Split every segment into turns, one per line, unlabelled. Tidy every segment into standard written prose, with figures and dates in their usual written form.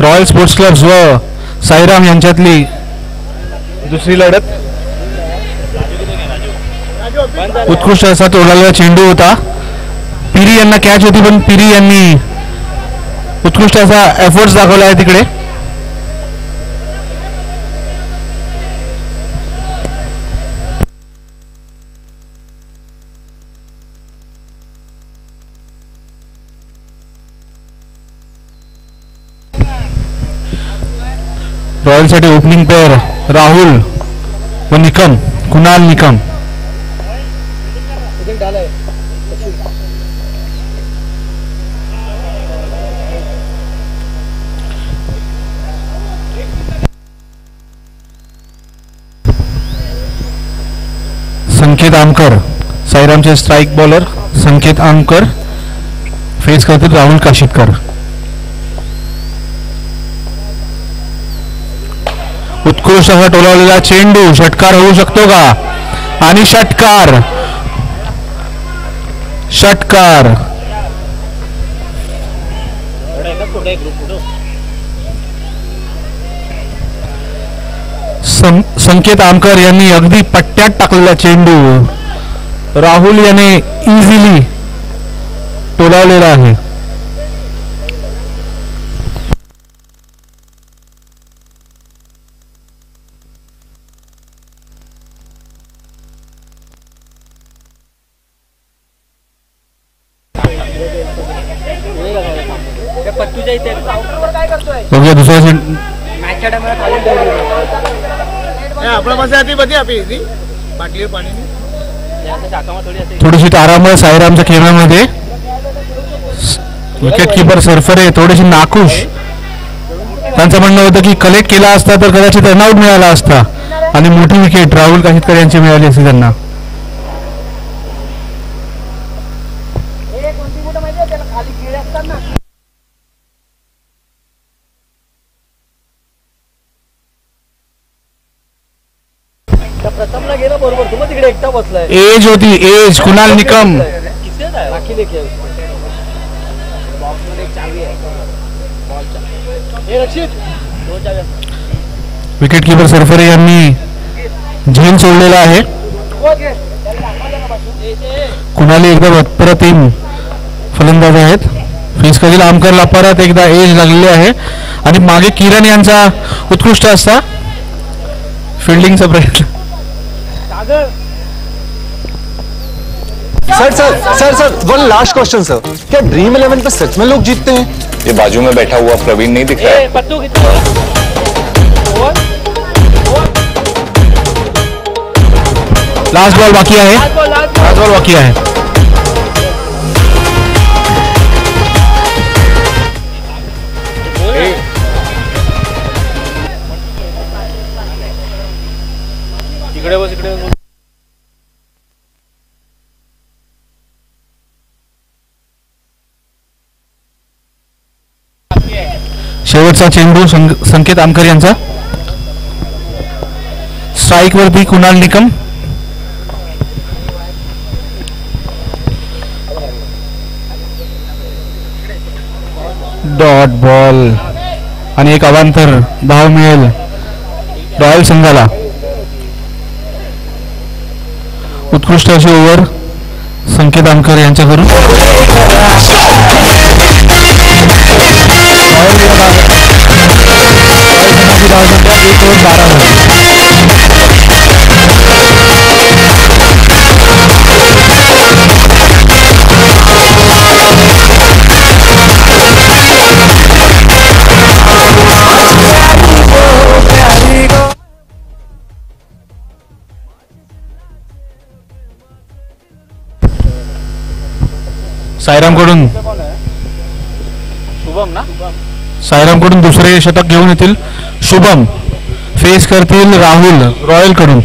Royal sports club व साईराम यांच्यातली दुसरी लढत. उत्कृष्ट असा तोडलेला चेंडू होता. पिरी यांना कॅच होती पण पिरी यांनी उत्कृष्ट असा एफर्ट्स दाखवला आहे तिकडे. रॉयल साठी ओपनिंग पेअर राहुल व निकम, कुणाल निकम. संकेत आमकर साईरामचे स्ट्राइक बॉलर. संकेत आमकर फेस करतील राहुल काशीतकर. उत्कृष्ट असा टोलावलेला चेंडू, षटकार होऊ शकतो का? आणि षटकार, षटकार. संकेत आमकर यांनी अगदी पट्ट्यात टाकलेला चेंडू राहुल याने इझिली टोलावलेला आहे. बघूया दुसरा थोडीशी तारांबळ साईरामच्या खेळामध्ये. विकेट किपर सरफरे थोडीशी नाखुश. त्यांचं म्हणणं होतं की कलेक्ट केला असता तर कदाचित रनआउट मिळाला असता आणि मोठी विकेट राहुल काशीतकर यांची मिळाली असती त्यांना. एज होती, edge. Kunal Nikam. Wicket keeper Sarfare यांनी झेल सोडलेला आहे. कुणाली एकदम अप्रतिम फलंदाज आहेत. फेस करील आमकरला परत एकदा एज लागलेली आहे आणि मागे किरण यांचा उत्कृष्ट असा फिल्डिंगचा प्रयत्न.
Sir one last question sir, क्या ड्रीम 11 पे सच में लोग जीतते हैं?
ये बाजू में बैठा हुआ प्रवीण नहीं दिख रहा है?
लास्ट बॉल बाकी आहे. लास्ट बॉल बाकी आहे.
इकडे बस, इकडे बस.
शेवटचा चेंडू संकेत आमकर यांचा. स्ट्राइक वरती कुणाल निकम. डॉट बॉल आणि एक अवांतर धाव मिळेल रॉयल संघाला. उत्कृष्ट अशी ओव्हर संकेत आमकर यांच्याकडून. साईरामकडून शुभम ना, साईरामकडून दुसरे षटक घेऊन येतील शुभम. फेस करतील राहुल रॉयल कडून.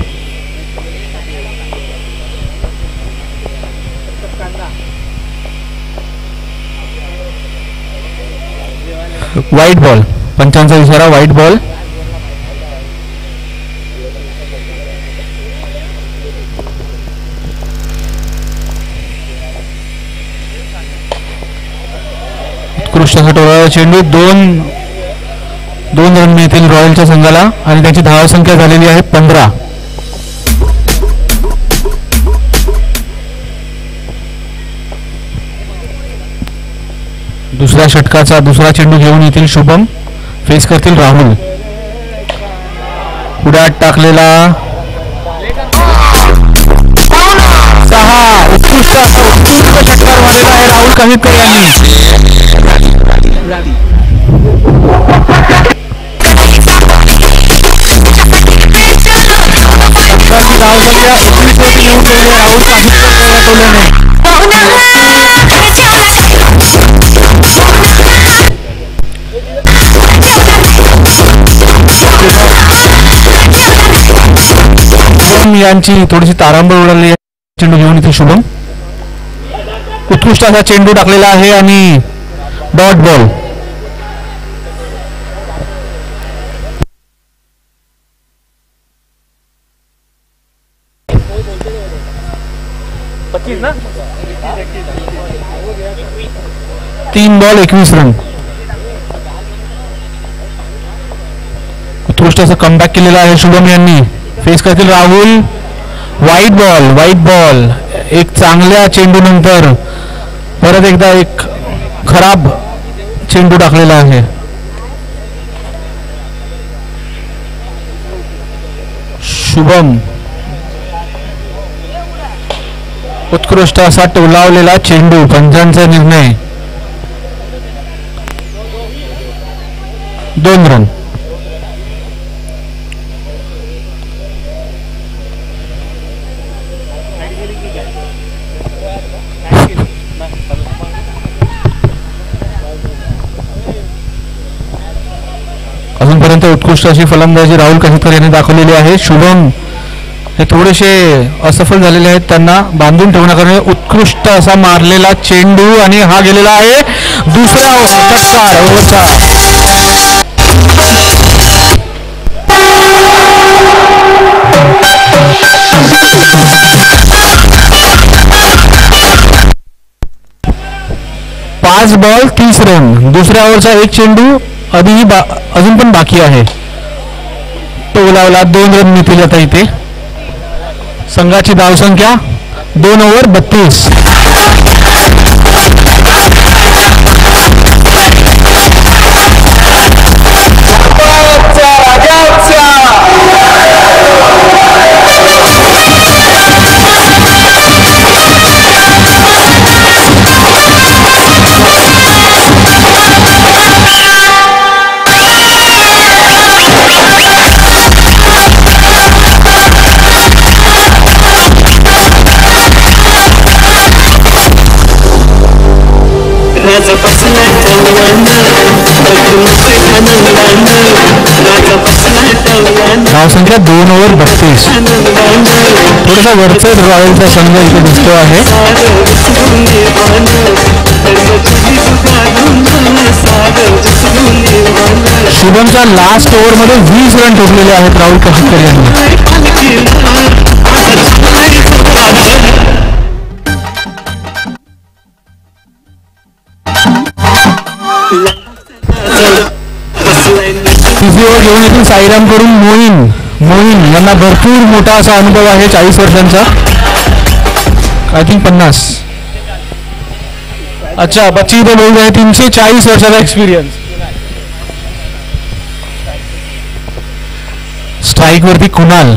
व्हाईट बॉल, पंचांचा इशारा व्हाईट बॉल. उत्कृष्ट असा टोळा चेंडू. दोन रन मिळतील रॉयलच्या संघाला आणि त्याची धावसंख्या झालेली आहे 15. दुसऱ्या षटकाचा दुसरा चेंडू घेऊन येतील शुभम. फेस करतील राहुल. उड्यात टाकलेला 6. उत्कृष्ट षटकार मारलेला आहे राहुल काहीतकर यांनी. धावसंख्या 19 वरती येऊन गेली राहुल काहीतकर टोल्याने. यांची थोडीशी तारांबळ उडाली. चेंडू घेऊन इथे शुभम. उत्कृष्ट असा चेंडू टाकलेला आहे आणि डॉट बॉल.
ना
3 बॉल 21 रन. उत्कृष्ट असं कमबॅक केलेला आहे शुभम यांनी. फेस करतील राहुल. White ball. एक चांगल्या चेंडू नंतर परत एकदा एक खराब चेंडू टाकलेला आहे. शुभम. उत्कृष्ट असा टोलावलेला चेंडू. पंचांचा निर्णय. 2 रन. अजूनपर्यंत उत्कृष्ट अशी फलंदाजी राहुल काहीतकर यांनी दाखवलेली आहे. शुभम हे थोडेसे असफल झालेले आहेत. त्यांना बांधून ठेवण्याकरता उत्कृष्ट असा मारलेला चेंडू आणि हा गेलेला आहे दुसऱ्या षटकार ओव्हरचा. 5 बॉल 30 रन. दुसऱ्या ओव्हरचा एक चेंडू अजून पण बाकी आहे. टोलावला 2 रन मिळतील आता इथे. संघाची धावसंख्या 2 ओव्हर 32. धावसंख्या 2 ओव्हर 32. थोडासा वरचा रॉयलचा संघ इथे दिसतो आहे. शुभमच्या लास्ट ओव्हरमध्ये 20 रन ठोकलेले आहेत राहुल काहीतकर यांनी. तिसरी ओव्हर घेऊन येतील साईराम कडून मोईन यांना भरपूर मोठा असा अनुभव आहे. 40 वर्षांचा. I think 50. अच्छा बच्ची इथे बोलत आहे 340 वर्षाचा एक्सपिरियन्स. स्ट्राईक वरती कुणाल.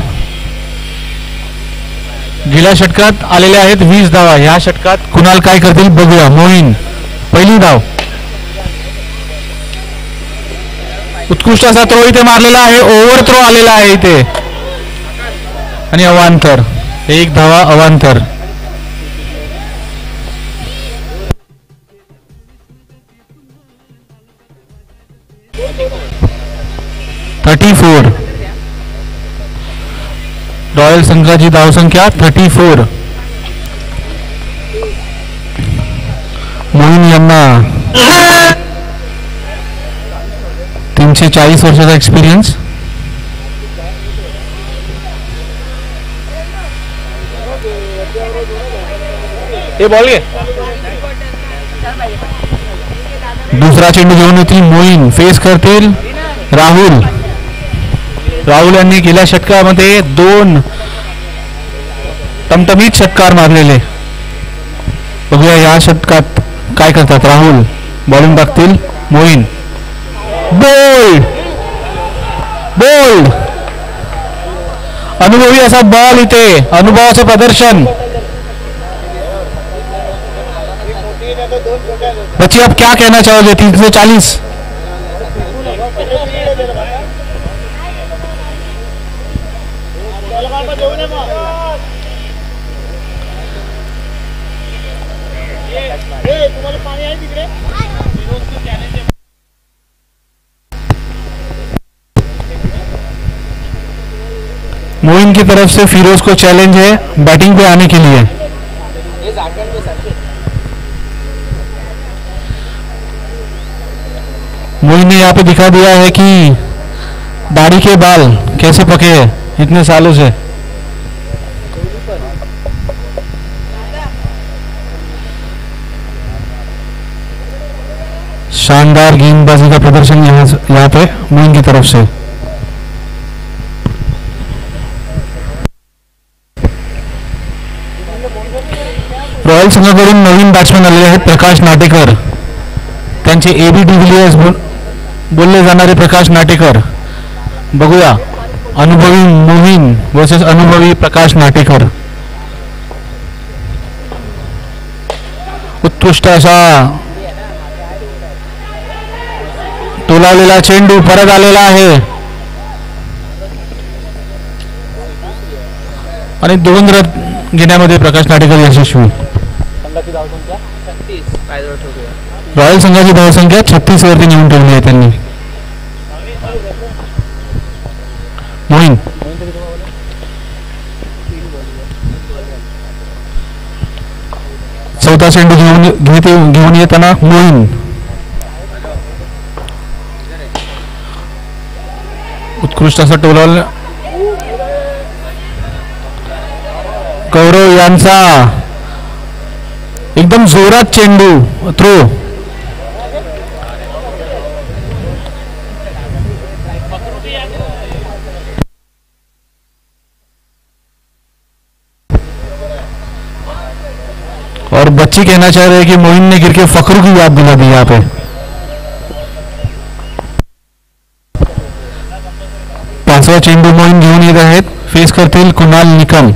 गेल्या षटकात आलेले आहेत 20 धावा. या षटकात कुणाल काय करतील बघूया. मोईन पहिली धाव. उत्कृष्ट असा थ्रो इथे मारलेला आहे. ओव्हर थ्रो आलेला आहे इथे आणि अवांतर. 1 धावा अवांतर. रॉयल संघाची धावसंख्या 34. मोईन यांना 340 वर्षाचा एक्सपिरियन्स.
हे बॉल घे.
दुसरा चेंडू घेऊन येतील मोईन. फेस करतील राहुल. राहुल यांनी गेल्या षटकामध्ये 2 टमटमीत षटकार मारलेले. बघूया या षटकात काय करतात राहुल. बॉलिंग टाकतील मोईन. बोल्ड बोल्ड अनुभवी असा बॉल. इथे अनुभवाचं प्रदर्शन. बच्ची आप क्या कहना चाहोगे 340? मोइन की तरफ से फिरोज को चैलेंज है बैटिंग पे आने के लिए. मोइन ने यहाँ पे दिखा दिया है कि दाढ़ी के बाल कैसे पके हैं इतने सालों से. शानदार गेंदबाजी का प्रदर्शन यहाँ पे मोइन की तरफ से. रॉयल संघाकडून नवीन बॅट्समॅन आलेले आहेत प्रकाश नाटेकर. त्यांचे एबी डिव्हिलियर्स बोलले जाणारे प्रकाश नाटेकर. बघूया अनुभवी मोहीन वर्सेस अनुभवी प्रकाश नाटेकर. उत्कृष्ट असा टोलावलेला चेंडू परत आलेला आहे आणि 2 रन घेण्यामध्ये प्रकाश नाटेकर यशस्वी. रॉयल संघाची धावसंख्या 36 वरती नेऊन ठेवली आहे त्यांनी. मोहीन चौथा चेंडू घेऊन येताना मोहीन. उत्कृष्ट असा टोलावला गौरव यांचा एकदम जोरात चेंडू थ्रो. और बच्ची कहना चाह रहे हैं कि मोइन ने गिर के फखरू की याद दिला दी यहाँ पे. पाचवा चेंडू मोइन घेऊन येत आहेत. फेस करतील कुणाल निकम.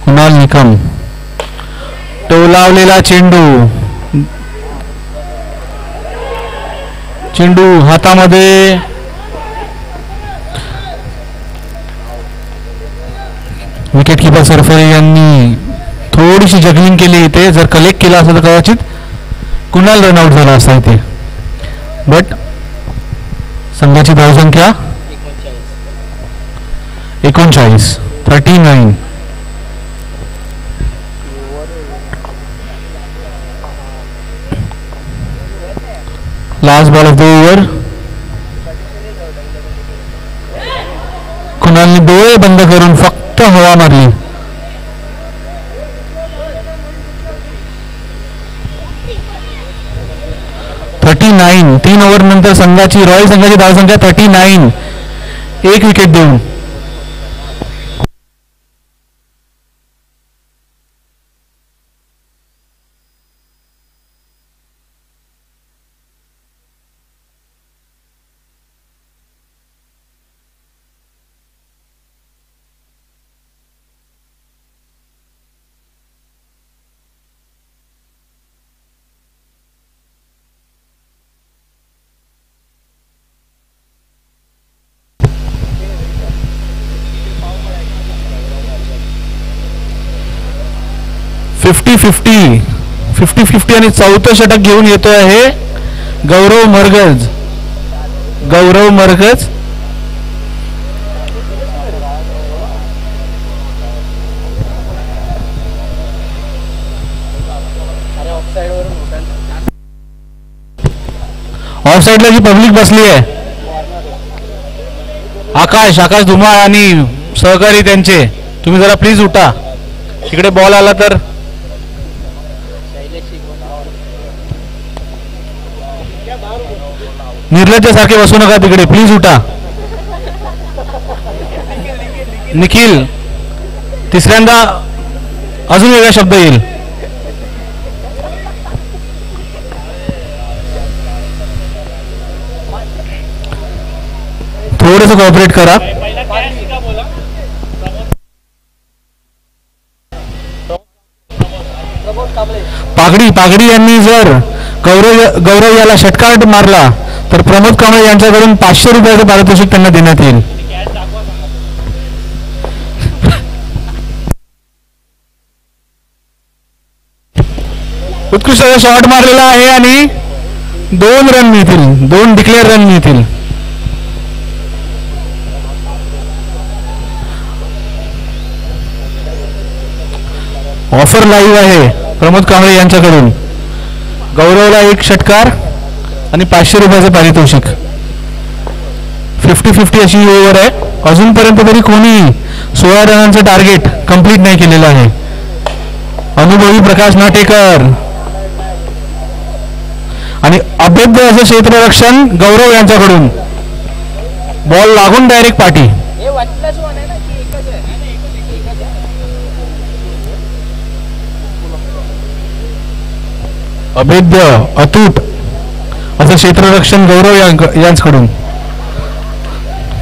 कुणाल निकम टोलावलेला चेंडू हातामध्ये. विकेट कीपर सरफरे यांनी थोडीशी जगलिंग केली इथे. जर कलेक्ट केला असता तर कदाचित कुणाल रनआउट झाला असता इथे. बट संघाची धावसंख्या 39. Last ball of the over. कुणालने डोळे बंद करून फक्त हवा मारली. .39 3 ओव्हर नंतर संघाची रॉयल संघाची धावसंख्या 39. 1 विकेट देऊन. फिफ्टी फिफ्टी आणि चौथं षटक घेऊन येतो आहे गौरव मरगज. ऑफ साईडला जी पब्लिक बसली आहे, आकाश धुमाळ आणि सहकारी त्यांचे, तुम्ही जरा प्लीज उठा. इकडे बॉल आला तर निर्लज्जासारखे बसू नका तिकडे, प्लीज उठा. निखिल, तिसऱ्यांदा अजून वेगळा शब्द येईल. थोडंसं कॉपरेट करा. पागडी यांनी जर गौरव याला षटकार मारला तर प्रमोद कांबळे यांच्याकडून 500 रुपयाचे पारितोषिक त्यांना देण्यात येईल. उत्कृष्ट शॉट मारलेला आहे आणि 2 रन मिळतील, 2 डिक्लेअर रन मिळतील. ऑफर लाईव्ह आहे प्रमोद कांबळे यांच्याकडून. गौरवला 1 षटकार आणि 500 रुपयाचं पारितोषिक. 50-50 अशी ओव्हर आहे. अजूनपर्यंत तरी कोणी 16 रनांचं टार्गेट कंप्लीट नाही केलेलं आहे. अनुभवी प्रकाश नाटेकर आणि अभेद्य असं क्षेत्ररक्षण गौरव यांच्याकडून. बॉल लागून डायरेक्ट पाठी. अभेद्य अतूट असं क्षेत्ररक्षण गौरव यांच्याकडून.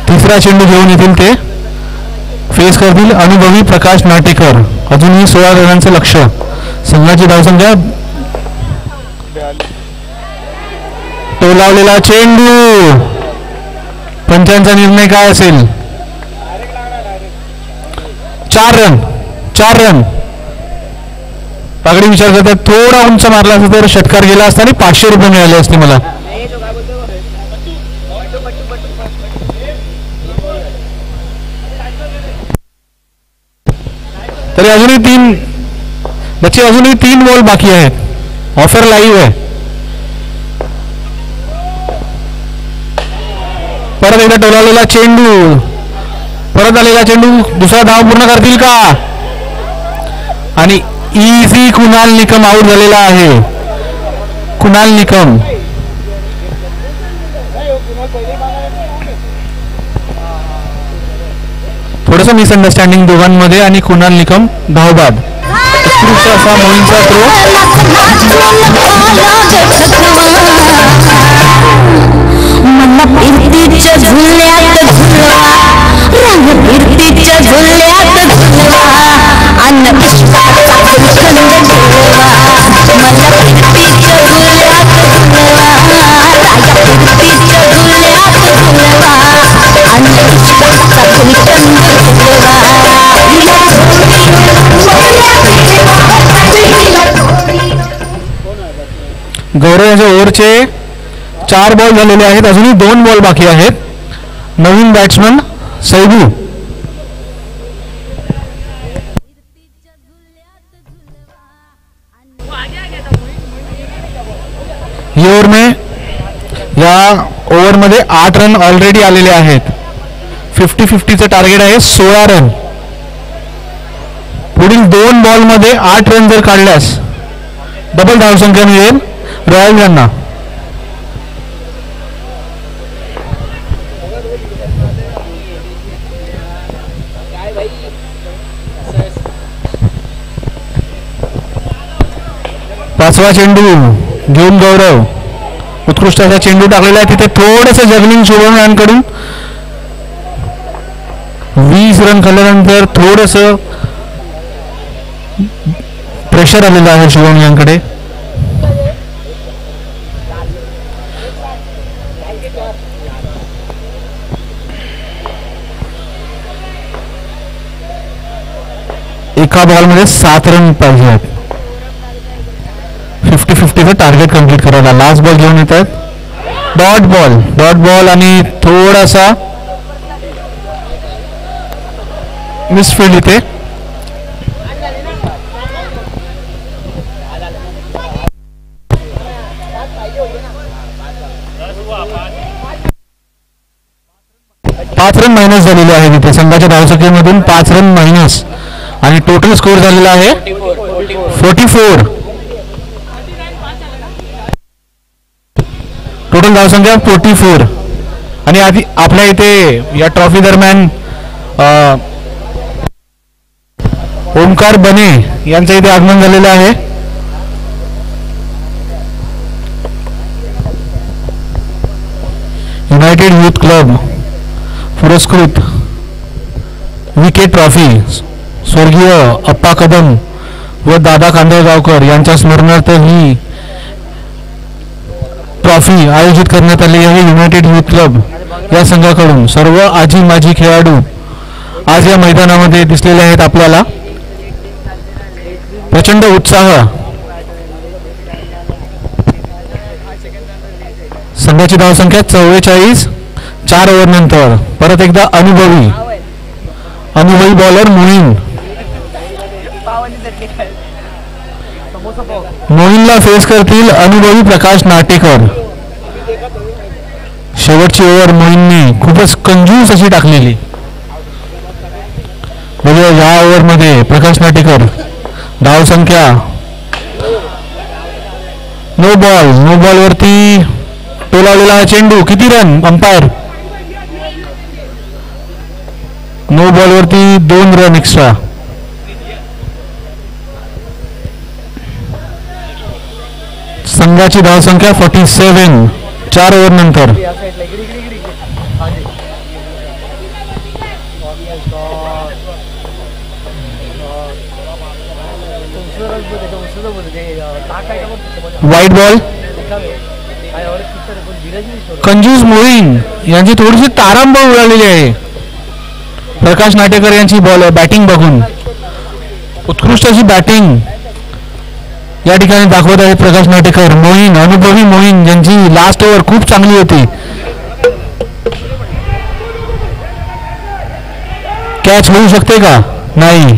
तिसरा चेंडू घेऊन येतील ते. फेस करतील अनुभवी प्रकाश नाटेकर. अजूनही 16 रनांचं लक्ष. संघाची धावसंख्या. टोलावलेला चेंडू. पंचांचा निर्णय काय असेल? 4 रन. पागडी विचार करतात थोडा उंच मारला असता तर षटकार गेला असता आणि 500 रुपये मिळाले असते मला. तरी अजूनही 3 बॉल बाकी आहेत. ऑफर लाईव्ह आहे. परत एकदा टोलावलेला चेंडू. परत आलेला चेंडू. दुसरा धाव पूर्ण करतील का? आणि इझी कुणाल निकम आउट झालेला आहे. कुणाल निकम. थोडंसं मिसअंडरस्टँडिंग दोघांमध्ये आणि कुणाल निकम धावबाद. उत्कृष्ट असा मोहीमचा थ्रो. गौरव यांच्या ओव्हरचे 4 बॉल झालेले आहेत. अजूनही 2 बॉल बाकी आहेत. नवीन बॅट्समन सैबू. या ओव्हरमध्ये 8 रन ऑलरेडी आलेले आहेत. 50-50चं टार्गेट आहे. 16 रन. पुढील 2 बॉलमध्ये 8 रन जर काढल्यास डबल धावसंख्या मिळेल रॉयल यांना. पाचवा चेंडू घेऊन गौरव. उत्कृष्ट असा चेंडू टाकलेला आहे. तिथे थोडंसं जगलिंग शुभम यांकडून. 20 रन खाल्ल्यानंतर थोडंसं प्रेशर आलेलं आहे शुभम यांकडे. एका बॉलमध्ये 7 रन पाहिजे. 50-50चं टार्गेट कंप्लीट करायला. लास्ट बॉल घेऊन येतात. डॉट बॉल आणि थोडासा मिसफील्ड इथे. 5 रन मायनस झालेले आहे तिथे संघाच्या धावसंख्येमधून 5 रन मायनस आणि टोटल स्कोर झालेला आहे 44. टोटल धावसंख्या 44. आणि आधी आपल्या इथे या ट्रॉफी दरम्यान ओमकार बने यांचं इथे आगमन झालेलं आहे. युनायटेड यूथ क्लब पुरस्कृत विकेट ट्रॉफी स्वर्गीय अप्पा कदम व दादा कांदळगावकर यांच्या स्मरणार्थ ही ट्रॉफी आयोजित करण्यात आली आहे. युनायटेड यूथ क्लब या संघाकडून सर्व आजी माजी खेळाडू आज या मैदानामध्ये दिसलेले आहेत. आपल्याला प्रचंड उत्साह. संघाची धावसंख्या 44. 4 ओव्हर नंतर परत एकदा अनुभवी बॉलर मोहीनला फेस करतील अनुभवी प्रकाश नाटेकर. शेवटची ओव्हर मोहीनने खूपच कंजूस अशी टाकलेली. म्हणजे या ओव्हरमध्ये प्रकाश नाटेकर धावसंख्या नो बॉल वरती टोलावलेला चेंडू. किती रन? अंपायर नो बॉल वरती 2 रन एक्स्ट्रा. संघाची धावसंख्या 47. 4 ओव्हर नंतर वाईट बॉल. कंजूस मोहीन यांची थोडीशी तारांबळ उडालेली आहे. प्रकाश नाटेकर यांची बॅटिंग बघून उत्कृष्ट अशी बॅटिंग या ठिकाणी दाखवत आहेत प्रकाश नाटेकर. अनुभवी मोहीन यांची लास्ट ओव्हर खूप चांगली होती. कॅच होऊ शकते का? नाही.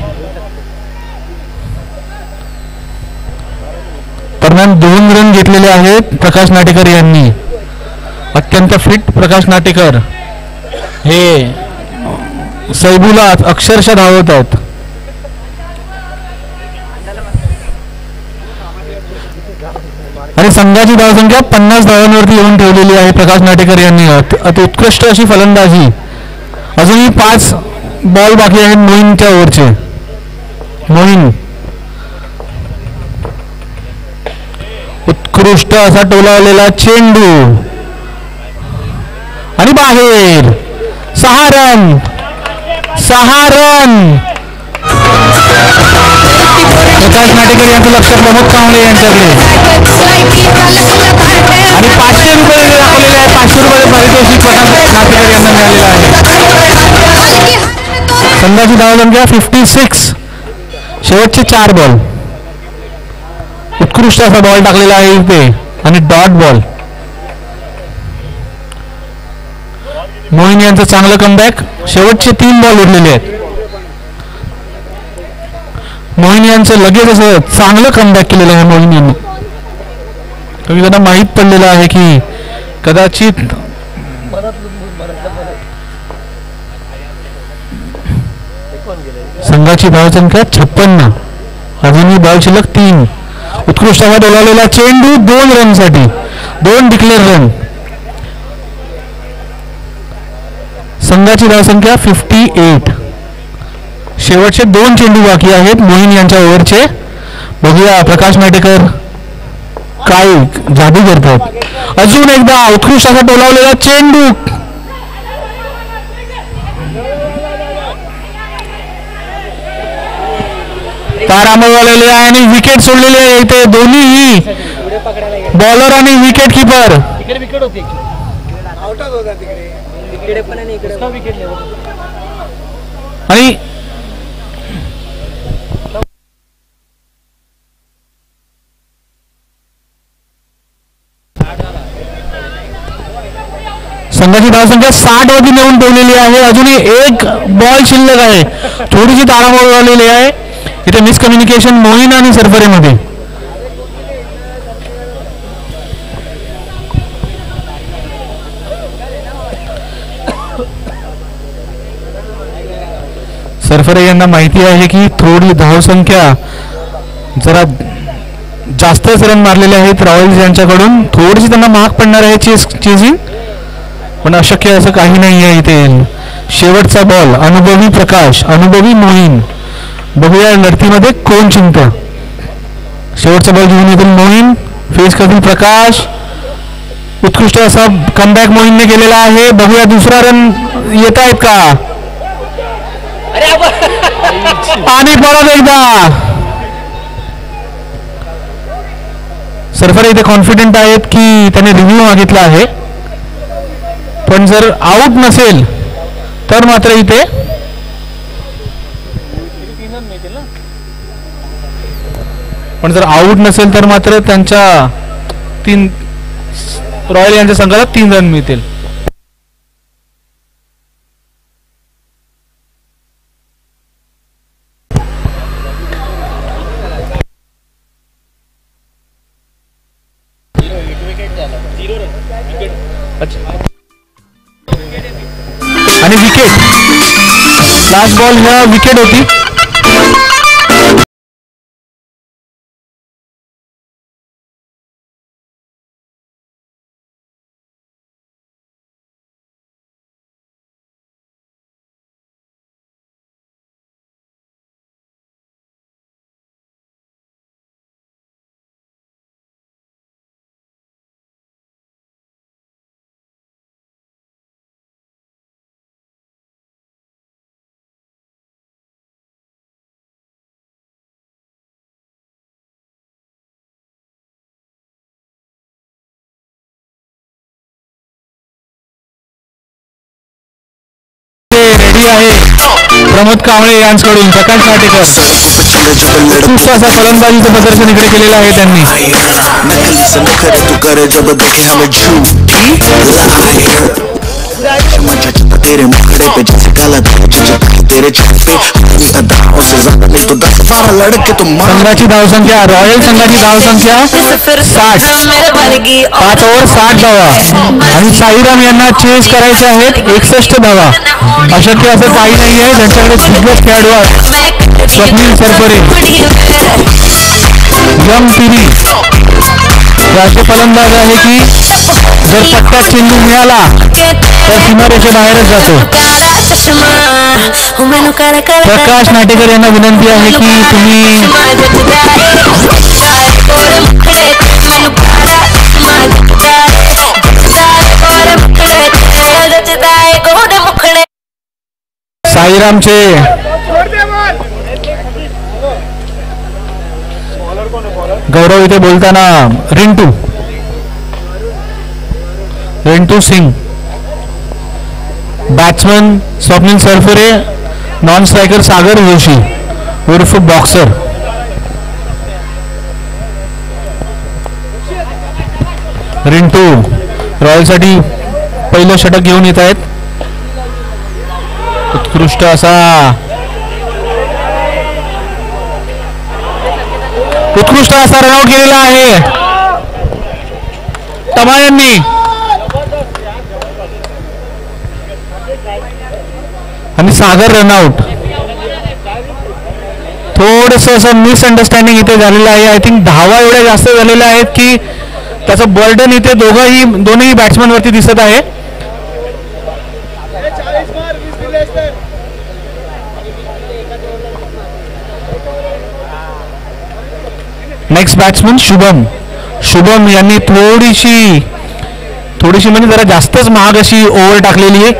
दरम्यान 2 रन घेतलेले आहेत प्रकाश नाटेकर यांनी. अत्यंत फिट प्रकाश नाटेकर हे सैबूला अक्षरशः धावत आहेत. आणि संघाची धावसंख्या 50 धावांवरती येऊन ठेवलेली आहे प्रकाश नाटेकर यांनी. अति उत्कृष्ट अशी फलंदाजी. अजूनही 5 बॉल बाकी आहेत मोहीनच्या ओव्हरचे. मोहीन उत्कृष्ट असा टोलावलेला चेंडू आणि बाहेर. 6 रन. प्रकाश नाटेकर यांचं लक्ष प्रमोद कांबळे यांच्याकडे आणि 500 रुपये दाखवलेले आहे. 500 रुपये पारितोषिक प्रकाश नाटेकर यांना मिळालेलं आहे. संघाची धावसंख्या 56. शेवटचे 4 बॉल. उत्कृष्ट असा बॉल टाकलेला आहे इथे आणि डॉट बॉल. मोहीन यांचं चांगलं कमबॅक. शेवटचे 3 बॉल उरलेले आहेत. मोहीन यांचं लगेच असं चांगलं कमबॅक केलेलं आहे मोहीन यांनी. तुम्ही त्यांना माहीत पडलेलं आहे की कदाचित संघाची धावसंख्या 56. अजूनही बॉल शिल्लक 3. उत्कृष्ट असा डोलावलेला चेंडू 2 रनसाठी. 2 डिक्लेअर रन. संघाची धावसंख्या 58. शेवटचे 2 चेंडू बाकी आहेत मोहीन यांच्या ओव्हरचे. बघूया प्रकाश नाटेकर काय जादू करतात. अजून एकदा उत्कृष्ट असा डोलावलेला चेंडू. तारांबळ आलेले आहे आणि विकेट सोडलेली आहे इथे. दोन्ही बॉलर आणि विकेट किपर. आणि संघाची धावसंख्या 60 वरती नेऊन ठेवलेली आहे. अजूनही 1 बॉल शिल्लक आहे. थोडीशी तारांबळ आलेली आहे इथे. मिसकम्युनिकेशन मोहीन आणि सरफरेमध्ये. सरफरे यांना माहिती आहे की थोडी धावसंख्या जरा जास्तच रन मारलेले आहेत रॉयल्स यांच्याकडून. थोडीशी त्यांना महाग पडणार आहे चेजिंग, पण अशक्य असं काही नाही आहे इथे. शेवटचा बॉल अनुभवी प्रकाश, अनुभवी मोहीन. बघूया लढतीमध्ये कोण जिंकतं. शेवटचा बॉल घेऊन येतील मोहीन, फेस करतील प्रकाश. उत्कृष्ट असा कमबॅक मोहीनने केलेला आहे. बघूया दुसरा रन येत आहेत का. आणि परत एकदा सरफरे इथे कॉन्फिडेंट आहेत की त्याने रिव्ह्यू मागितला आहे, पण जर आऊट नसेल तर मात्र इथे त्यांच्या रॉयल यांच्या संघाला 3 रन मिळतील. आणि विकेट, लास्ट बॉल ह्या विकेट होती. आहे प्रमोद कांबळे यांच्याकडून प्रकाश नाटेकर. खूप असा फलंदाजीचं प्रदर्शन इकडे केलेलं आहे त्यांनी. संघाची धावसंख्या, रॉयल संघाची धावसंख्या 60, 5 ओव्हर 60 धावा. आणि साईराम यांना चेस करायचे आहेत 61 धावा. अशक्य असं काही नाही आहे. त्यांच्याकडे दिग्गज खेळाडू आहेत. स्वप्नील सरफरे, यम पिरी असे फलंदाज आहे की जर पट्ट्यात चेंडू मिळाला तर सीमारेषेबाहेरच जातो. प्रकाश नाटेकर यांना विनंती आहे की तुम्ही साईरामचे गौरव इथे बोलताना Rintu Singh, batsman Swapnil Sarfare, non striker Sagar Joshi उर्फ बॉक्सर. रिंटू रॉयलसाठी पहिलं षटक घेऊन येत आहेत. उत्कृष्ट असा रनआउट केलेला आहे तमा यांनी. आणि सागर रनआउट. थोडंसं असं मिसअंडरस्टँडिंग इथे झालेलं आहे. आय थिंक धावा एवढ्या जास्त झालेल्या आहेत की त्याचं बर्डन इथे दोन्ही बॅट्समन वरती दिसत आहे. नेक्स्ट बॅट्समन शुभम यांनी थोडीशी म्हणजे जरा जास्तच महाग अशी ओव्हर टाकलेली आहे.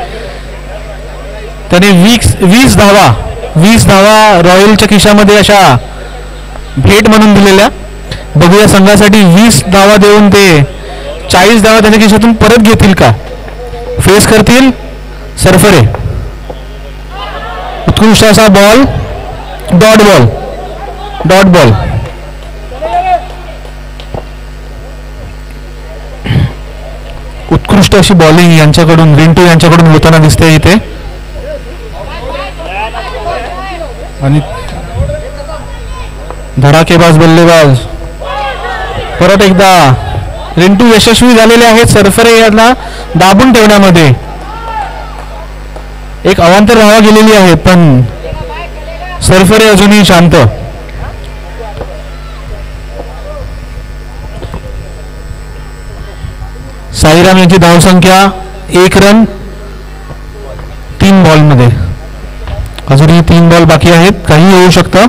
त्याने 20 धावा रॉयलच्या खिशामध्ये अशा भेट म्हणून दिलेल्या. बघूया संघासाठी 20 धावा देऊन ते 40 धावा त्याच्या खिशातून परत घेतील का. फेस करतील सरफरे. उत्कृष्ट असा बॉल, डॉट बॉल. उत्कृष्ट अशी बॉलिंग यांच्याकडून, रिंटू यांच्याकडून होताना दिसते इथे. आणि धडाकेबाज बल्लेबाज परत एकदा रिंटू यशस्वी झालेले आहेत सरफरे यांना दाबून ठेवण्यामध्ये. एक अवांतर धावा गेलेली आहे पण सरफरे अजूनही शांत. साईराम यांची धावसंख्या 1 रन 3 बॉलमध्ये. अजूनही 3 बॉल बाकी आहेत, काही होऊ शकतं.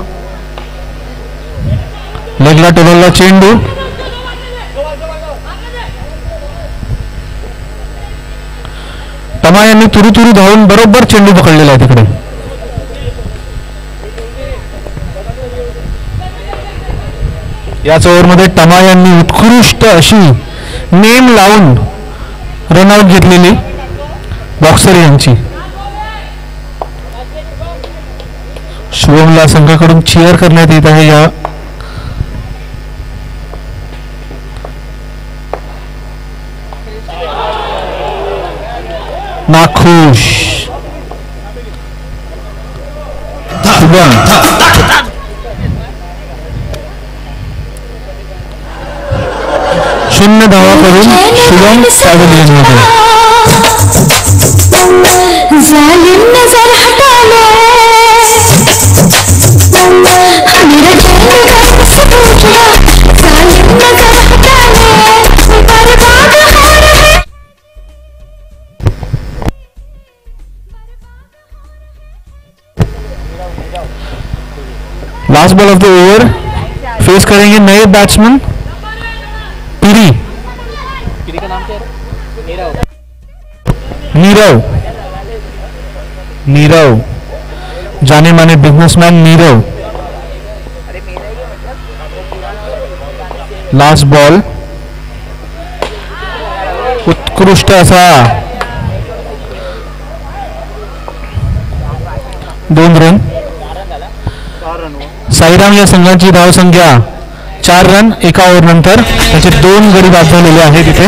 लेगला टोलला चेंडू. तमा यांनी तुरू धावून बरोबर चेंडू पकडलेला आहे तिकडे. याच ओव्हरमध्ये टमा यांनी उत्कृष्ट अशी नेम लावून रनआउट घेतलेली बॉक्सर यांची. शुभमला संघाकडून चीअर करण्यात येत आहे. या नाखुश शुभम 0 धावा करून शुभम पॅव्हिलियनमध्ये.
जालिम नजर हटा ले मेरा जालिम से पूछना जालिम नजर हटा ले बर्बाद हो रहे.
Last ball of the over face करेंगे नए बैट्समैन पिरी.
का नाम क्या है?
नीरव जाने Mane businessman Nirav. Last ball उत्कृष्ट असा 2 रन. साईराम या संघाची धावसंख्या 4 रन एका ओव्हर नंतर. त्याचे 2 गडी बाद झालेले आहेत इथे.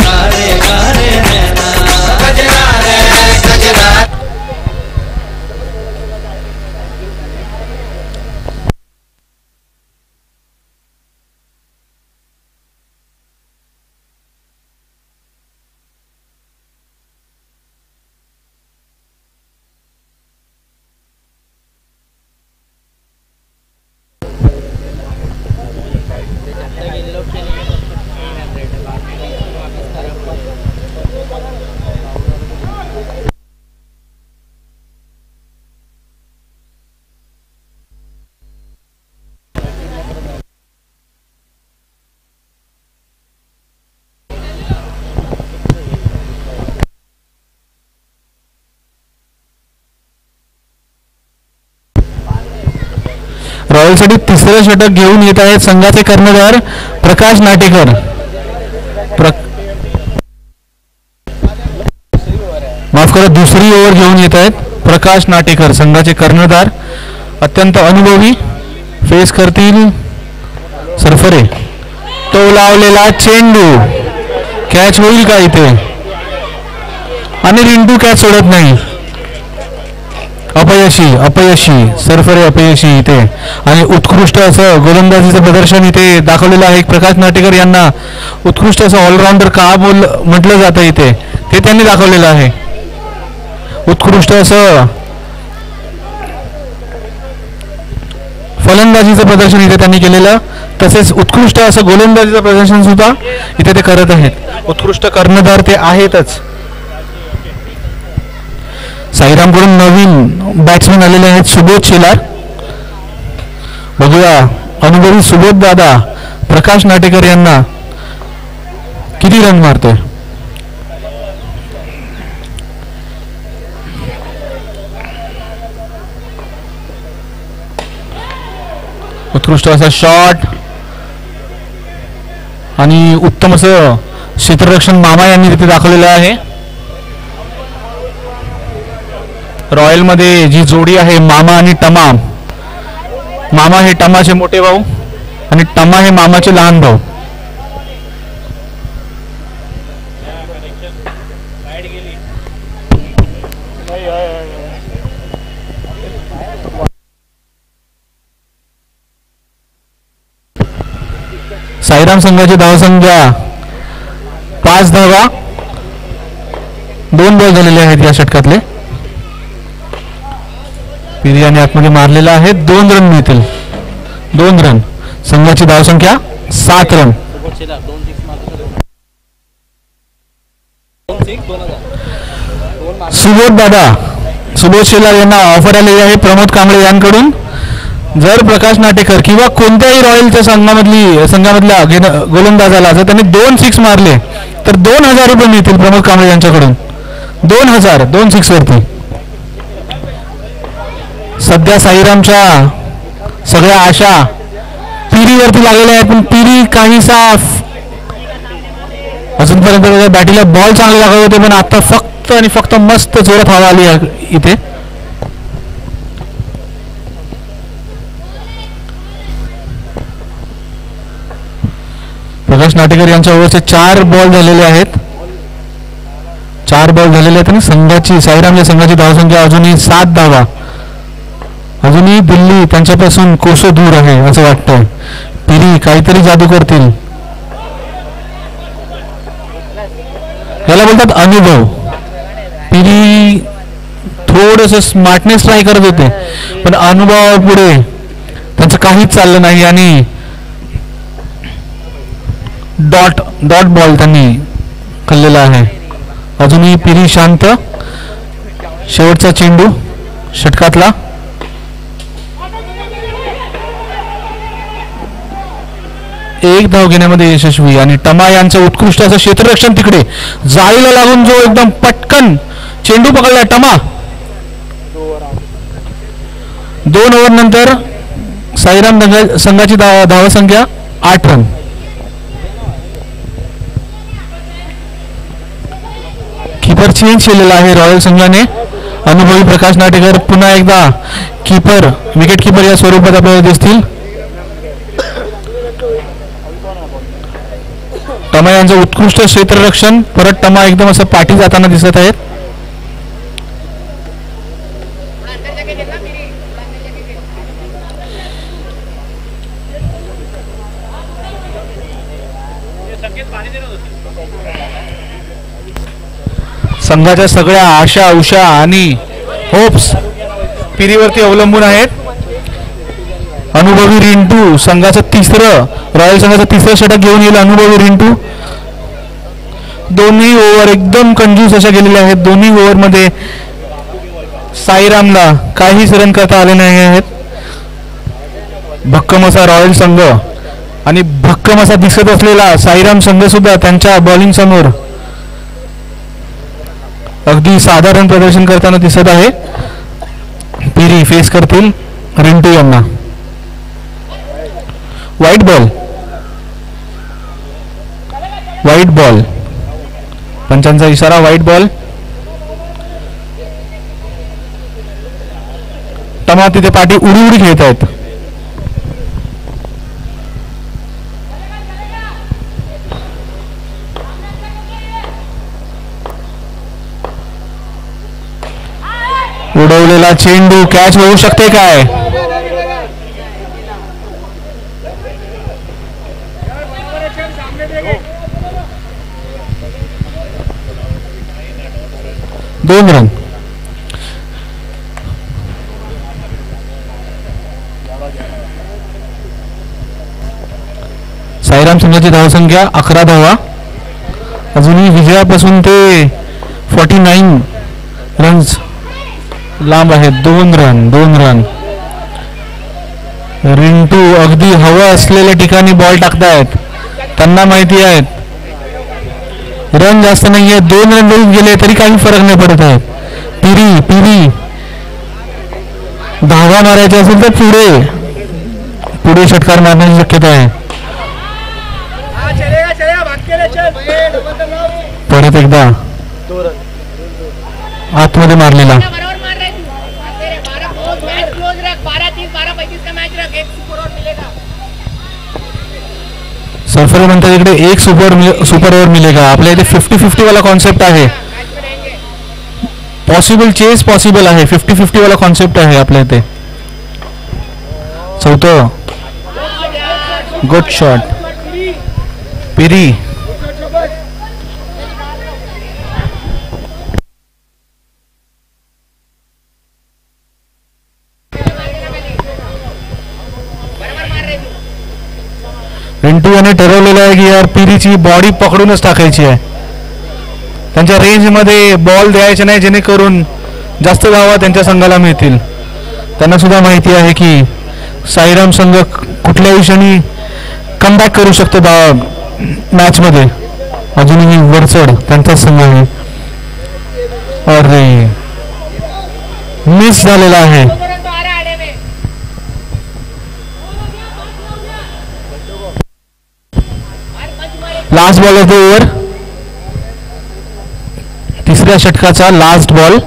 रॉयलसाठी तिसरं षटक घेऊन येत आहेत संघाचे कर्णधार प्रकाश नाटेकर. माफ करा, दुसरी ओव्हर घेऊन येत आहेत प्रकाश नाटेकर संघाचे कर्णधार. अत्यंत अनुभवी. फेस करतील सरफरे. तो लावलेला चेंडू कॅच होईल का इथे? आणि रिंटू कॅच सोडत नाही. अपयशी सरफरे अपयशी इथे. आणि उत्कृष्ट असं गोलंदाजीचं प्रदर्शन इथे दाखवलेलं आहे. प्रकाश नाटेकर यांना उत्कृष्ट असं ऑलराऊंडर का म्हटलं जातं इथे ते त्यांनी दाखवलेलं आहे. उत्कृष्ट असं फलंदाजीचं प्रदर्शन इथे त्यांनी केलेलं, तसेच उत्कृष्ट असं गोलंदाजीचं प्रदर्शन सुद्धा इथे ते करत आहेत. उत्कृष्ट कर्णधार ते आहेतच. साईरामकडून नवीन बॅट्समॅन आलेले आहेत सुबोध शेलार. बघूया अनुभवी सुबोध दादा प्रकाश नाटेकर यांना किती रन मारतोय. उत्कृष्ट असा शॉट आणि उत्तम असं क्षेत्ररक्षण मामा यांनी तिथे दाखवलेलं आहे. रॉयल मध्ये जी जोडी आहे मामा आणि टमा. मामा हे टमाचे मोठे भाऊ आणि टमा हे मामाचे लहान भाऊ. साईराम संघाची धावसंख्या 5 धावा. 2 बॉल झालेले आहेत या षटकातले. पिरी आणि आतमध्ये मारलेला आहे. 2 रन मिळतील. 2 रन. संघाची धावसंख्या 7 रन.
सुबोध शेलार 2 6 मारले. 2 6 2000.
सुबोध दादा, सुबोध शेलार यांना ऑफर आलेली आहे प्रमोद कांबळे यांकडून. जर प्रकाश नाटेकर किंवा कोणत्याही रॉयलच्या संघामधल्या गोलंदाजाला जर त्यांनी 2 6 मारले तर 2000 रुपये मिळतील प्रमोद कांबळे यांच्याकडून. 2000 2 6 वरती. सध्या साईरामच्या सगळ्या आशा पिरीवरती लागलेल्या आहेत, पण पिरी काहीसा अजूनपर्यंत बॅटीला बॉल चांगले लागत होते, पण आता फक्त आणि फक्त मस्त जोरात हवा आली आहे इथे. प्रकाश नाटेकर यांच्या ओव्हरचे 4 बॉल झालेले आहेत. 4 बॉल झालेले आहेत आणि संघाची साईरामच्या संघाची धावसंख्या अजूनही 7 धावा. अजूनही दिल्ली त्यांच्यापासून कोसो दूर आहे असं वाटतंय. पिरी काहीतरी जादू करतील. याला बोलतात अनुभव. पिरी थोडस स्मार्टनेस ट्राय करत होते, पण अनुभवापुढे त्यांचं काहीच चाललं नाही आणि डॉट बॉल त्यांनी खाल्लेला आहे. अजूनही पिरी शांत. शेवटचा चेंडू षटकातला. एक धाव घेण्यामध्ये यशस्वी आणि टमा यांचं उत्कृष्ट असं क्षेत्ररक्षण तिकडे जाळीला लागून जो एकदम पटकन चेंडू पकडला टमा. 2 ओव्हर नंतर साईराम संघाची धावसंख्या 8 रन. कीपर चेंज केलेला आहे रॉयल संघाने. अनुभवी प्रकाश नाटेकर पुन्हा एकदा कीपर विकेट कीपर या स्वरूपात आपल्याला दिसतील. टमा यांचं उत्कृष्ट क्षेत्ररक्षण. परत टमा एकदम असं पाठी जाताना दिसत आहेत. संघाच्या सगळ्या आशा उषा आणि होप्स पिरीवरती अवलंबून आहेत. अनुभवी रिंटू संघाचं रॉयल संघाचं तिसरं षटक घेऊन येईल. अनुभवी रिंटू. दोन्ही ओव्हर एकदम कंजूस अशा गेलेल्या आहेत. दोन्ही ओव्हरमध्ये साईरामला काहीच रन करता आले नाही आहेत. भक्कम असा रॉयल संघ आणि भक्कम असा दिसत असलेला साईराम संघ सुद्धा त्यांच्या बॉलिंग समोर अगदी साधारण प्रदर्शन करताना दिसत आहे. पिरी फेस करतील रिंटू यांना. White ball. पंचांचा इशारा व्हाईट बॉल. टमा तिथे पाठी उडी खेळत आहेत. उडवलेला चेंडू कॅच होऊ शकते काय? दोन रन. साईराम संघाची धावसंख्या 11 धावा. अजूनही विजयापासून ते 49 रन्स लांब आहेत. 2 रन. रिंटू अगदी हवं असलेल्या ठिकाणी बॉल टाकतायत. त्यांना माहिती आहेत रन जास्त नाहीये. 2 रन जरी गेले तरी काही फरक नाही पडत आहे. पिरी धावा मारायची असेल तर पुढे षटकार मारण्याची शक्यता आहे. परत एकदा आतमध्ये मारलेला. सरफराज म्हणतात इकडे एक सुपर ओव्हर मिलेगा. आपल्या इथे 50-50 वाला कॉन्सेप्ट आहे. पॉसिबल आहे. 50-50 वाला कॉन्सेप्ट आहे आपल्या इथे. चौथं गुड शॉट. पिरी रिंटू याने ठरवलेलं आहे की यार पिरीची बॉडी पकडूनच टाकायची आहे. त्यांच्या रेंजमध्ये बॉल द्यायचे नाही जेणेकरून जास्त धावा त्यांच्या संघाला मिळतील. त्यांना सुद्धा माहिती आहे की साईराम संघ कुठल्याही क्षणी कमबॅक करू शकतो मॅचमध्ये. अजूनही वरचढ त्यांचाच संघ आहे. अरे मिस झालेला आहे. Last ball of the over, तिसऱ्या षटकाचा लास्ट बॉल.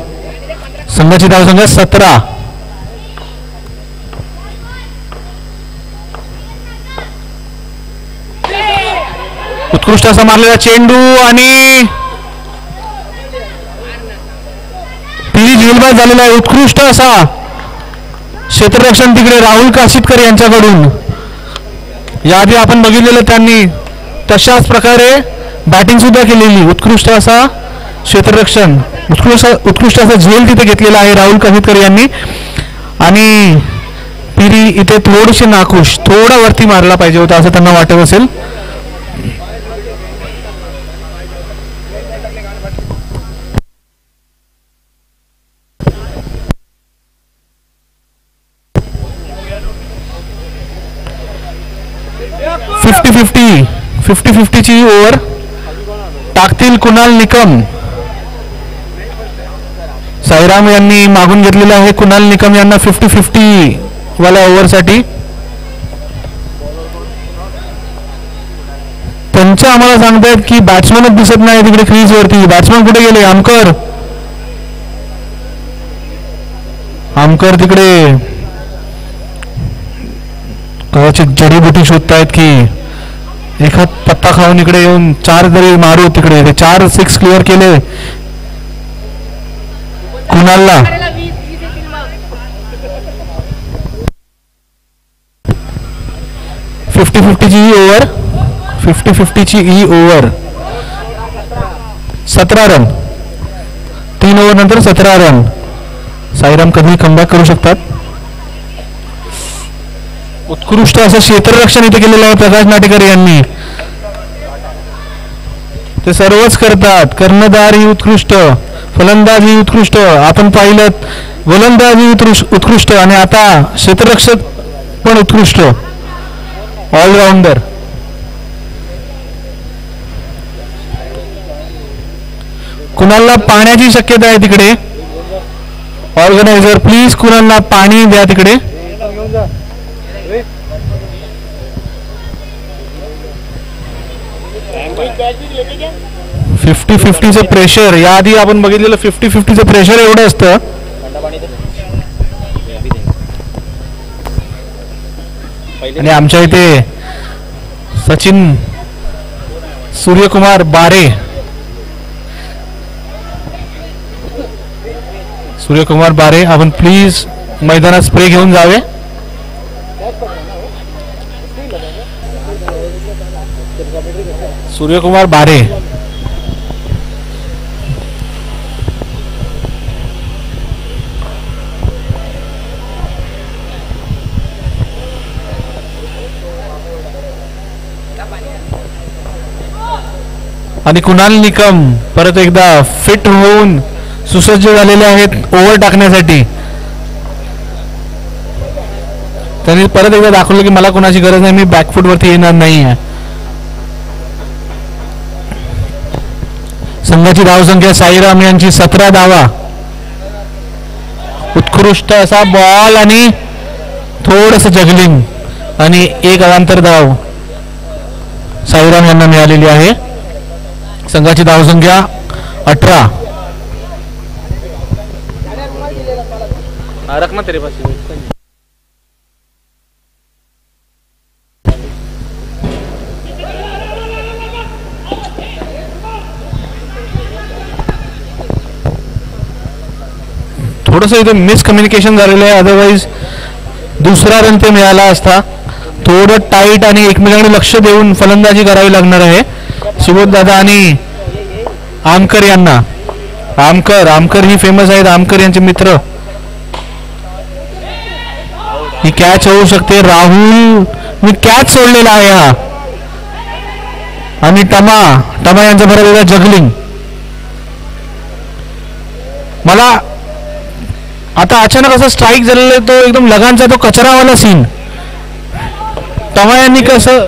संघाची धावसंख्या 17. उत्कृष्ट असा मारलेला चेंडू आणि पिरी झेलबाद झालेला आहे. उत्कृष्ट असा क्षेत्ररक्षण तिकडे राहुल काशीतकर यांच्याकडून. याआधी आपण बघितलेलं त्यांनी तशाच प्रकारे बॅटिंग सुद्धा केलेली. उत्कृष्ट असा क्षेत्ररक्षण, उत्कृष्ट असा झेल तिथे घेतलेला आहे राहुल काशीतकर यांनी. आणि पिरी इथे थोडीशी नाखुश, थोडा वरती मारला पाहिजे होता असं त्यांना वाटत असेल. फिफ्टी फिफ्टीची ओव्हर टाकतील कुणाल निकम. साईराम यांनी मागून घेतलेलं आहे कुणाल निकम यांना 50-50 वाल्या ओव्हरसाठी. त्यांच्या आम्हाला सांगतायत की बॅट्समनच दिसत नाही तिकडे क्रीजवरती. बॅट्समन कुठे गेले? आमकर तिकडे कदाचित जडीबुटी शोधतायत की एखाद पत्ता खाऊन इकडे येऊन 4 तरी मारू. तिकडे ते 4 6 क्लिअर केले कुणालला. फिफ्टीची ही ओव्हर, 50-50ची ही ओव्हर. 17 रन, 3 ओव्हर नंतर 17 रन. साईराम कधी कमबॅक करू शकतात. उत्कृष्ट असं क्षेत्ररक्षण इथे केलेलं आहे प्रकाश नाटेकर यांनी. ते सर्वच करतात. कर्णधार ही उत्कृष्ट, फलंदाज ही उत्कृष्ट, आपण पाहिलं गोलंदाज ही उत्कृष्ट आणि आता क्षेत्ररक्षक पण उत्कृष्ट, ऑलराऊंडर. कुणालला पाण्याची शक्यता आहे तिकडे. ऑर्गनायझर प्लीज कुणालला पाणी द्या तिकडे. 50-50चं प्रेशर, याआधी आपण बघितलेलं 50-50चं प्रेशर एवढं असतं. आणि आमच्या इथे सचिन सूर्यकुमार बारे आपण प्लीज मैदानात स्प्रे घेऊन जावे. सूर्यकुमार बारे आणि कुणाल निकम परत एकदा फिट होऊन सुसज्ज झालेले आहेत ओव्हर टाकण्यासाठी. त्यांनी परत एकदा दाखवलं की मला कोणाची गरज नाही, मी बॅकफूट वरती येणार नाही आहे. संघाची धावसंख्या साईराम यांची 17 धावा. उत्कृष्ट असा बॉल आणि थोडस जगलिंग आणि एक अवांतर धाव साईराम यांना मिळालेली आहे. संघाची धावसंख्या 18.
रखना तेरे पास.
थोडंसं इथे मिसकम्युनिकेशन झालेलं आहे, अदरवाईज दुसरा रन ते मिळाला असता. थोडं टाईट आणि एकमेकांकडे लक्ष देऊन फलंदाजी करावी लागणार आहे सुबोध दादा आणि आमकर यांना. आमकर ही फेमस आहेत, आमकर यांचे मित्र. ही कॅच होऊ शकते. राहुल मी कॅच सोडलेला आहे. हा आणि टमा यांचा बरोबर जगलिंग. मला आता अचानक असा स्ट्राईक झालेला आहे, तो एकदम लगानचा तो कचरावाला सीन. टमा यांनी कसं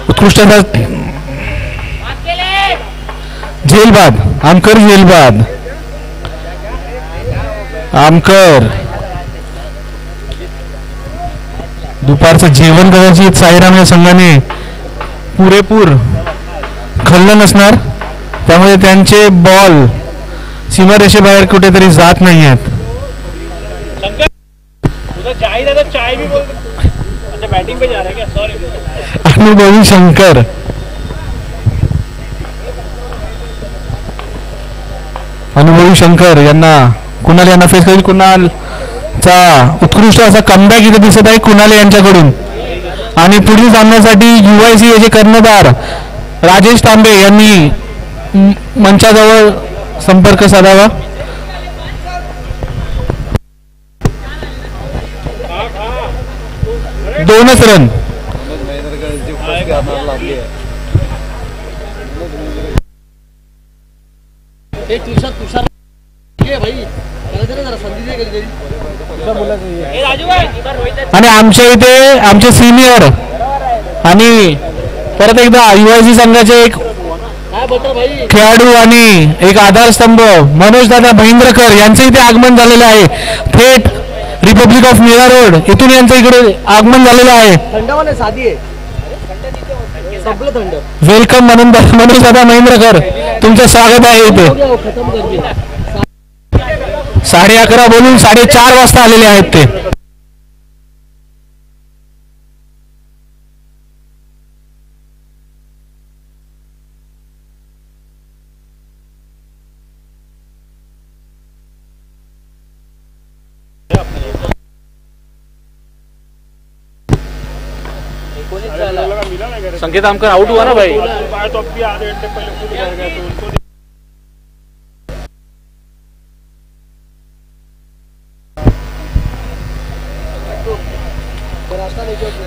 उत्कृष्ट झेलबाद आमकर दुपारचं जेवण कदाचित साईराम या संघाने पुरेपूर खाल्लं नसणार, त्यामुळे त्यांचे बॉल सीमारेषेबाहेर कुठेतरी जात नाही आहेत. अनुभवी शंकर यांना कुणाल यांना फेस करेल. कुणालचा उत्कृष्ट असा कमबॅक इथे दिसत आहे कुणाल यांच्याकडून. आणि पुढील सामन्यासाठी UIC याचे कर्णधार राजेश तांबे यांनी मंचाजवळ संपर्क साधावा. दोनच रन. आणि आमच्या इथे आमचे सिनियर आणि परत एकदा UIC संघाचे एक खेळाडू आणि एक आधारस्तंभ मनोज दादा महेंद्रकर यांचं इथे आगमन झालेलं आहे. थेट रिपब्लिक ऑफ मीरा रोड इथून यांचं इकडे आगमन झालेलं आहे. वेलकम मनोज दादा महेंद्रकर, तुमचं स्वागत आहे इथे. 11:30 बोलून 4:30 वाजता आलेले आहेत ते.
संकेत आमकर आउट हुआ ना भाई.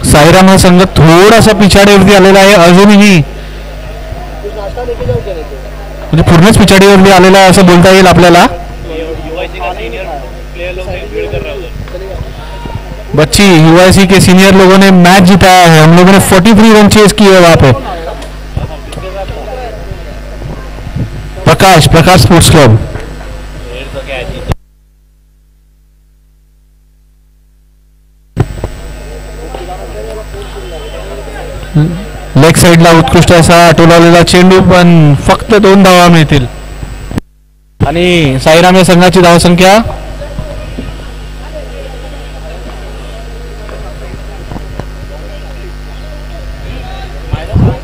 साईराम हा संघ थोडासा पिछाडीवरती आलेला आहे अजूनही, म्हणजे पूर्णच पिछाडीवरती आलेला आहे असं बोलता येईल आपल्याला. बच्ची UIC के सीनियर लोगों ने मैच जिताया है. हम लोगों ने 43 रन चेस किए है वहां पे. प्रकाश स्पोर्ट्स क्लब. लेग साइडला उत्कृष्ट असा टोलावलेला चेंडू, पण फक्त 2 धावा मिळतील. आणि साईराम या संघाची धावसंख्या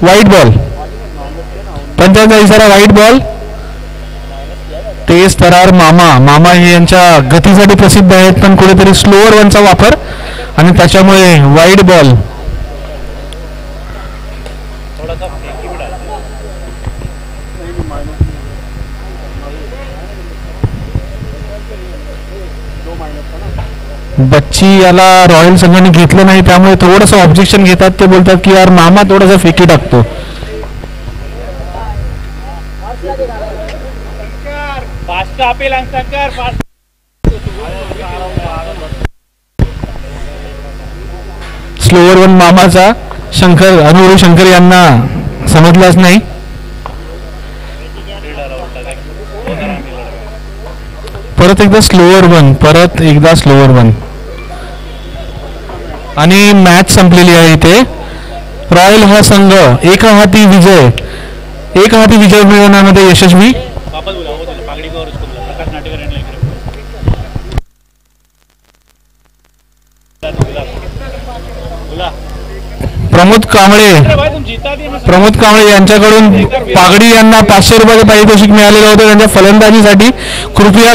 व्हाईट बॉल, पंचांचा इशारा व्हाईट बॉल. तेज तरार मामा हे यांच्या गतीसाठी प्रसिद्ध आहेत, पण कुठेतरी स्लोअर वनचा वापर आणि त्याच्यामुळे व्हाईट बॉल. बच्ची याला रॉयल संघाने घेतलं नाही, त्यामुळे थोडंसं ऑब्जेक्शन घेतात. ते बोलतात की यार मामा थोडासा फेकी टाकतो. स्लोअर वन मामाचा अनुभवी शंकर यांना समजलाच नाही. परत एकदा स्लोअर वन आणि मॅच संपलेली आहे इथे. रॉयल हा संघ एका हाती विजय मिळवण्यामध्ये यशस्वी. प्रमोद कांबळे यांच्याकडून पागडी यांना 500 रुपयाचे पारितोषिक मिळालेलं होतं त्यांच्या फलंदाजीसाठी. कृपया